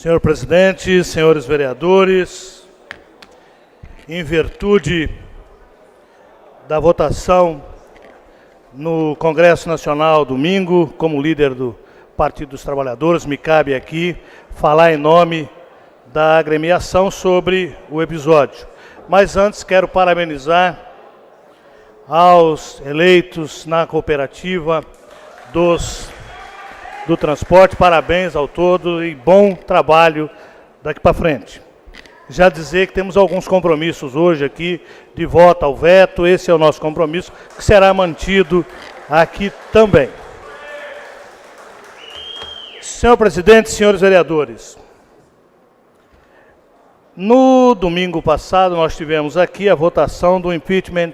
Senhor presidente, senhores vereadores, em virtude da votação no Congresso Nacional domingo, como líder do Partido dos Trabalhadores, me cabe aqui falar em nome da agremiação sobre o episódio. Mas antes quero parabenizar aos eleitos na cooperativa do transporte, parabéns ao todo e bom trabalho daqui para frente. Já dizer que temos alguns compromissos hoje aqui de voto ao veto, esse é o nosso compromisso, que será mantido aqui também. Senhor presidente, senhores vereadores, no domingo passado nós tivemos aqui a votação do impeachment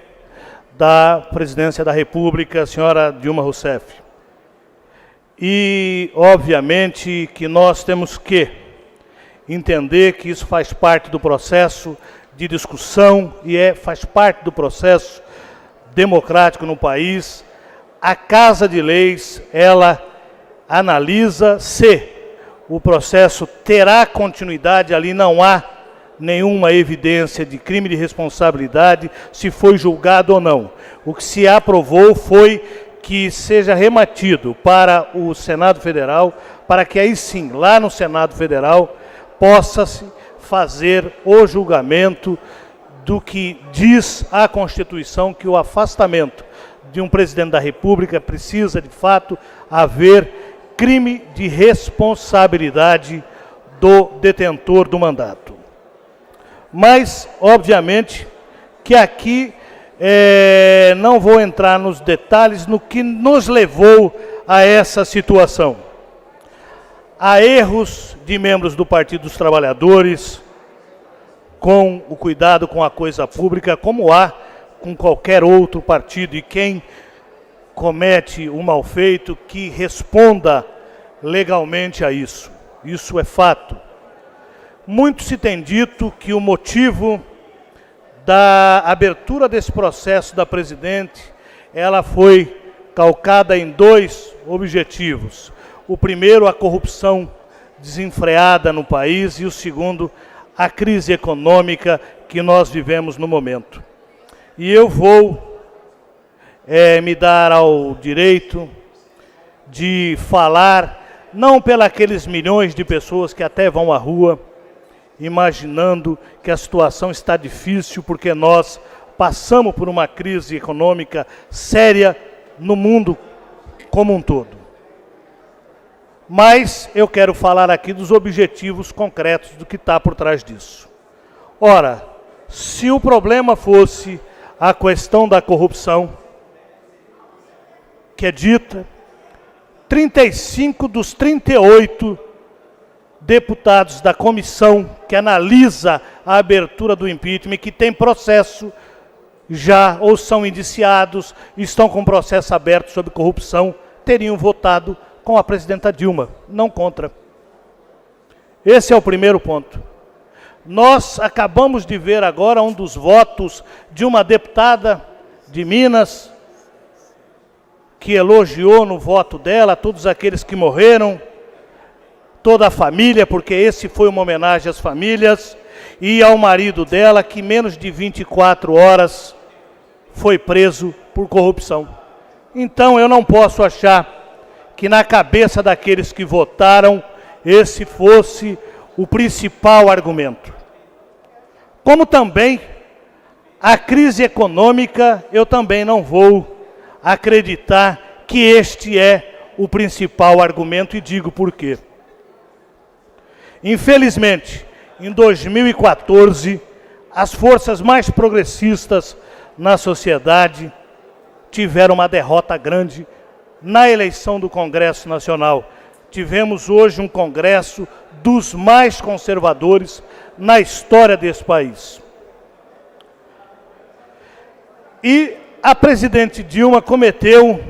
da presidência da República, a senhora Dilma Rousseff. E, obviamente, que nós temos que entender que isso faz parte do processo de discussão e faz parte do processo democrático no país. A Casa de Leis, ela analisa se o processo terá continuidade, ali não há nenhuma evidência de crime de responsabilidade, se foi julgado ou não. O que se aprovou foi que seja remetido para o Senado Federal, para que aí sim, lá no Senado Federal, possa-se fazer o julgamento do que diz a Constituição, que o afastamento de um presidente da República precisa, de fato, haver crime de responsabilidade do detentor do mandato. Mas, obviamente, que aqui não vou entrar nos detalhes no que nos levou a essa situação. Há erros de membros do Partido dos Trabalhadores, com o cuidado com a coisa pública, como há com qualquer outro partido, e quem comete um mal feito, que responda legalmente a isso. Isso é fato. Muito se tem dito que o motivo da abertura desse processo da presidente, ela foi calcada em dois objetivos. O primeiro, a corrupção desenfreada no país, e o segundo, a crise econômica que nós vivemos no momento. E eu vou me dar ao direito de falar, não pelos milhões de pessoas que até vão à rua, imaginando que a situação está difícil, porque nós passamos por uma crise econômica séria no mundo como um todo. Mas eu quero falar aqui dos objetivos concretos do que está por trás disso. Ora, se o problema fosse a questão da corrupção, que é dita, 35 dos 38 deputados da comissão que analisa a abertura do impeachment, que tem processo já, ou são indiciados, estão com processo aberto sobre corrupção, teriam votado com a presidenta Dilma, não contra. Esse é o primeiro ponto. Nós acabamos de ver agora um dos votos de uma deputada de Minas, que elogiou no voto dela todos aqueles que morreram, toda a família, porque esse foi uma homenagem às famílias, e ao marido dela, que menos de 24 horas foi preso por corrupção. Então eu não posso achar que na cabeça daqueles que votaram, esse fosse o principal argumento. Como também a crise econômica, eu também não vou acreditar que este é o principal argumento, e digo por quê. Infelizmente, em 2014, as forças mais progressistas na sociedade tiveram uma derrota grande na eleição do Congresso Nacional. Tivemos hoje um Congresso dos mais conservadores na história desse país. E a presidente Dilma cometeu,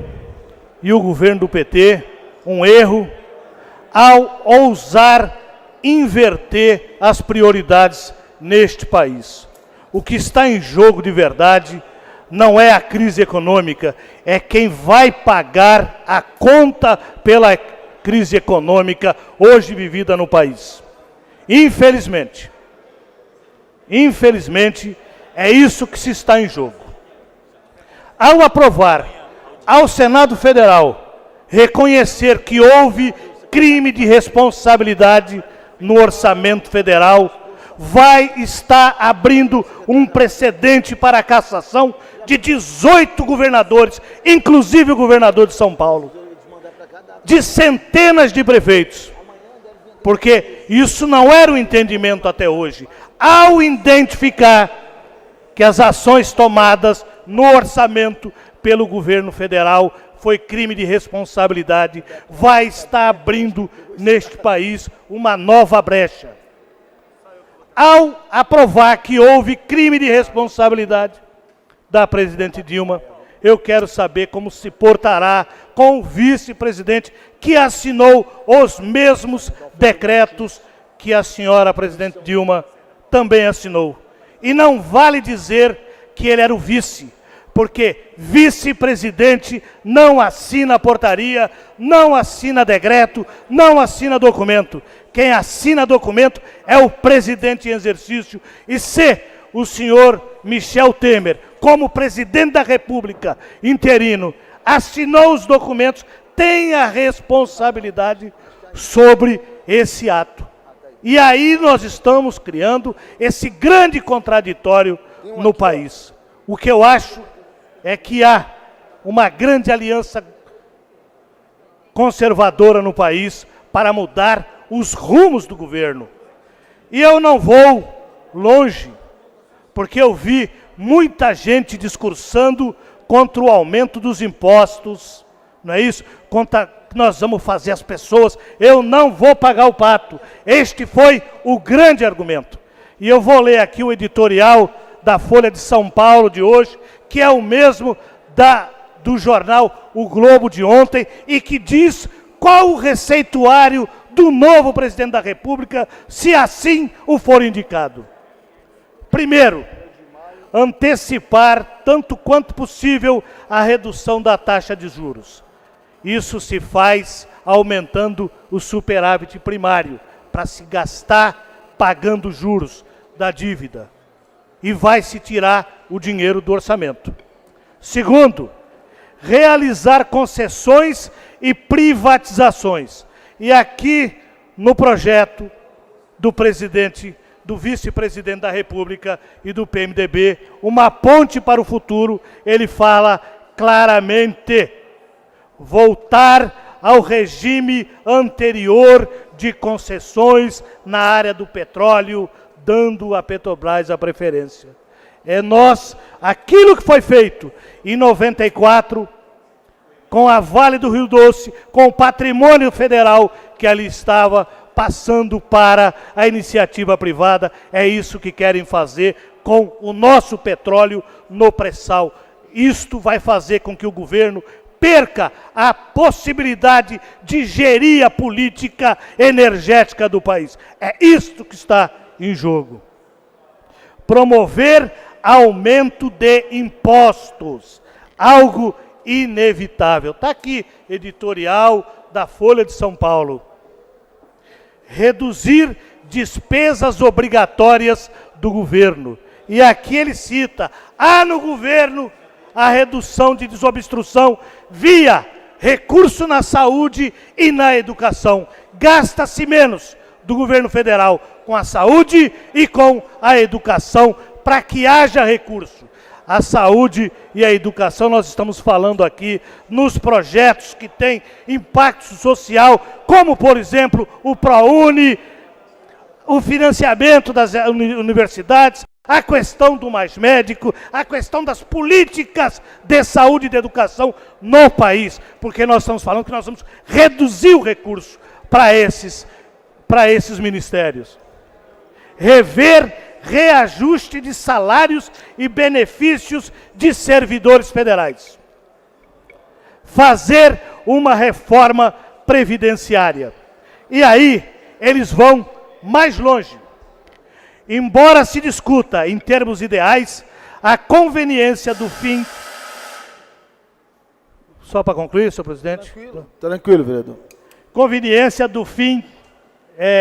e o governo do PT, um erro ao ousar inverter as prioridades neste país. O que está em jogo de verdade não é a crise econômica, é quem vai pagar a conta pela crise econômica hoje vivida no país. Infelizmente, é isso que se está em jogo. Ao aprovar ao Senado Federal reconhecer que houve crime de responsabilidade no orçamento federal, vai estar abrindo um precedente para a cassação de 18 governadores, inclusive o governador de São Paulo, de centenas de prefeitos, porque isso não era o entendimento até hoje. Ao identificar que as ações tomadas no orçamento pelo governo federal foi crime de responsabilidade, vai estar abrindo neste país uma nova brecha. Ao aprovar que houve crime de responsabilidade da presidente Dilma, eu quero saber como se portará com o vice-presidente que assinou os mesmos decretos que a senhora presidente Dilma também assinou. E não vale dizer que ele era o vice, porque vice-presidente não assina portaria, não assina decreto, não assina documento. Quem assina documento é o presidente em exercício. E se o senhor Michel Temer, como presidente da República interino, assinou os documentos, tem a responsabilidade sobre esse ato. E aí nós estamos criando esse grande contraditório no país. O que eu acho é que há uma grande aliança conservadora no país para mudar os rumos do governo. E eu não vou longe, porque eu vi muita gente discursando contra o aumento dos impostos, não é isso? Contra que nós vamos fazer as pessoas, eu não vou pagar o pato. Este foi o grande argumento. E eu vou ler aqui o editorial da Folha de São Paulo de hoje, que é o mesmo do jornal O Globo de ontem, e que diz qual o receituário do novo presidente da República, se assim o for indicado. Primeiro, antecipar, tanto quanto possível, a redução da taxa de juros. Isso se faz aumentando o superávit primário, para se gastar pagando juros da dívida. E vai se tirar o dinheiro do orçamento. Segundo, realizar concessões e privatizações. E aqui, no projeto do presidente, do vice-presidente da República e do PMDB, uma ponte para o futuro, ele fala claramente: voltar ao regime anterior de concessões na área do petróleo, dando à Petrobras a preferência. Aquilo que foi feito em 94, com a Vale do Rio Doce, com o patrimônio federal que ali estava, passando para a iniciativa privada, é isso que querem fazer com o nosso petróleo no pré-sal. Isto vai fazer com que o governo perca a possibilidade de gerir a política energética do país. É isto que está em jogo. Promover aumento de impostos, algo inevitável. Está aqui, editorial da Folha de São Paulo. Reduzir despesas obrigatórias do governo. E aqui ele cita, há no governo a redução de desobstrução via recurso na saúde e na educação. Gasta-se menos do governo federal com a saúde e com a educação para que haja recurso. A saúde e a educação, nós estamos falando aqui nos projetos que têm impacto social, como, por exemplo, o ProUni, o financiamento das universidades, a questão do Mais Médico, a questão das políticas de saúde e de educação no país, porque nós estamos falando que nós vamos reduzir o recurso para esses ministérios. Rever reajuste de salários e benefícios de servidores federais. Fazer uma reforma previdenciária. E aí, eles vão mais longe. Embora se discuta, em termos ideais, a conveniência do fim... Só para concluir, senhor presidente. Tranquilo, vereador. Conveniência do fim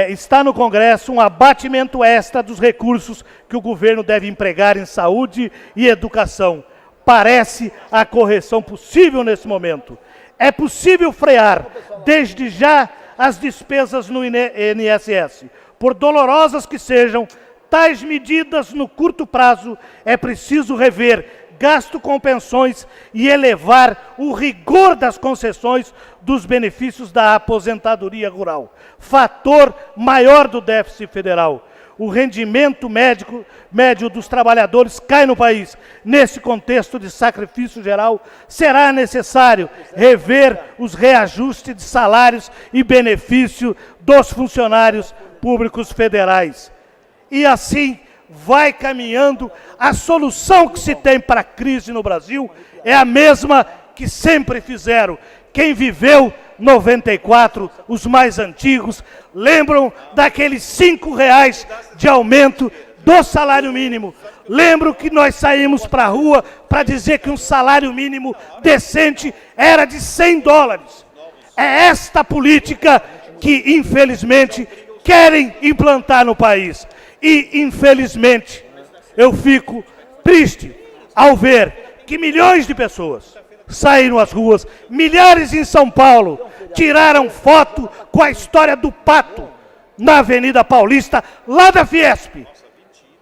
está no Congresso um abatimento extra dos recursos que o governo deve empregar em saúde e educação. Parece a correção possível nesse momento. É possível frear, desde já, as despesas no INSS. Por dolorosas que sejam, tais medidas no curto prazo é preciso rever gasto com pensões e elevar o rigor das concessões dos benefícios da aposentadoria rural. Fator maior do déficit federal. O rendimento médio dos trabalhadores cai no país. Nesse contexto de sacrifício geral, será necessário rever os reajustes de salários e benefício dos funcionários públicos federais. E assim vai caminhando. A solução que se tem para a crise no Brasil é a mesma que sempre fizeram. Quem viveu 94, os mais antigos, lembram daqueles R$ 5 de aumento do salário mínimo. Lembro que nós saímos para a rua para dizer que um salário mínimo decente era de $100. É esta política que, infelizmente, querem implantar no país. E, infelizmente, eu fico triste ao ver que milhões de pessoas saíram às ruas, milhares em São Paulo, tiraram foto com a história do pato na Avenida Paulista, lá da Fiesp.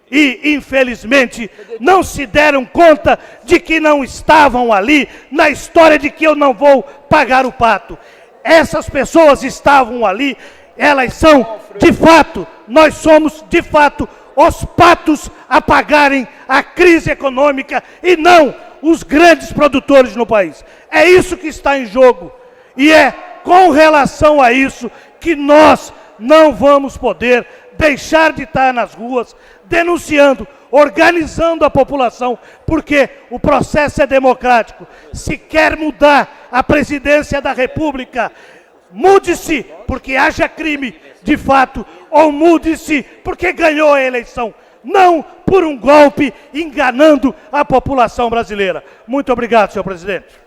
E, infelizmente, não se deram conta de que não estavam ali na história de que eu não vou pagar o pato. Essas pessoas estavam ali. Elas são, de fato, nós somos, de fato, os patos a pagarem a crise econômica e não os grandes produtores no país. É isso que está em jogo. E é com relação a isso que nós não vamos poder deixar de estar nas ruas denunciando, organizando a população, porque o processo é democrático. Se quer mudar a presidência da República, mude-se porque haja crime, de fato, ou mude-se porque ganhou a eleição, não por um golpe enganando a população brasileira. Muito obrigado, senhor presidente.